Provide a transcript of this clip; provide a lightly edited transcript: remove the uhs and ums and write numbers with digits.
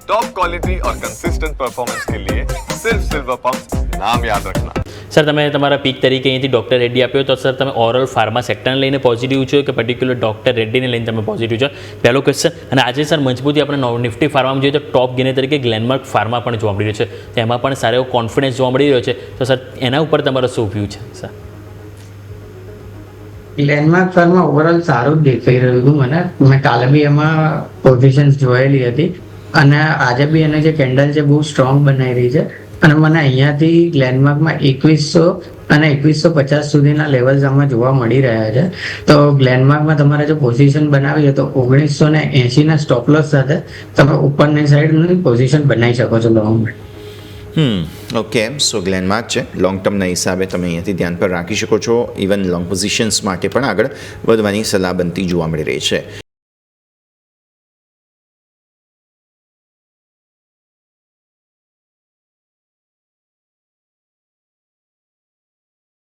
Top quality और consistent performance के लिए सिर्फ सिल्वर पंप नाम याद रखना। સર તમે તમારા પીક તરીકે અહીંથી ડૉક્ટર રેડ્ડી આપ્યો તો સર તમે ઓરલ ફાર્મા સેક્ટરને લઈને પોઝિટિવ છો કે પર્ટિક્યુલર ડૉક્ટર રેડ્ડીને લઈને તમે પોઝિટિવ છો, પહેલો ક્વેશ્ચન. અને આજે સર મજબૂતી આપણે નિફ્ટી ફાર્મામાં જોઈએ તો ટોપ ગેનર તરીકે ગ્લેનમાર્ક ફાર્મા પણ જોવા મળી રહ્યો છે, તો એમાં પણ સારો એવો કોન્ફિડન્સ જોવા મળી રહ્યો છે, તો સર એના ઉપર તમારો શું વ્યૂ છે સર? ગ્લેનમાર્ક ફાર્મા ઓવરઓલ સારું જ દેખાઈ રહ્યું હતું મને. મેં કાલે બી એમાં પોઝિશન્સ જોયેલી હતી અને આજે બી એને જે કેન્ડલ છે બહુ સ્ટ્રોંગ બનાવી રહી છે અને મને અહીંયાથી ગ્લેનમાર્કમાં 2100 અને 2150 સુધીના લેવલ્સ આમાં જોવા મળી રહ્યા છે. તો ગ્લેનમાર્કમાં તમારે જો પોઝિશન બનાવી હોય તો 1980 ના સ્ટોપ લોસ સાથે તમે ઉપરની સાઈડની પોઝિશન બનાવી શકો છો લોંગ. ઓકે, સો ગ્લેનમાર્ક છે, લોંગ ટર્મના હિસાબે તમે અહીંયાથી ધ્યાન પર રાખી શકો છો. ઇવન લોંગ પોઝિશન્સ માટે પણ આગળ વધવાની સલાહ બનતી જોવા મળી રહી છે.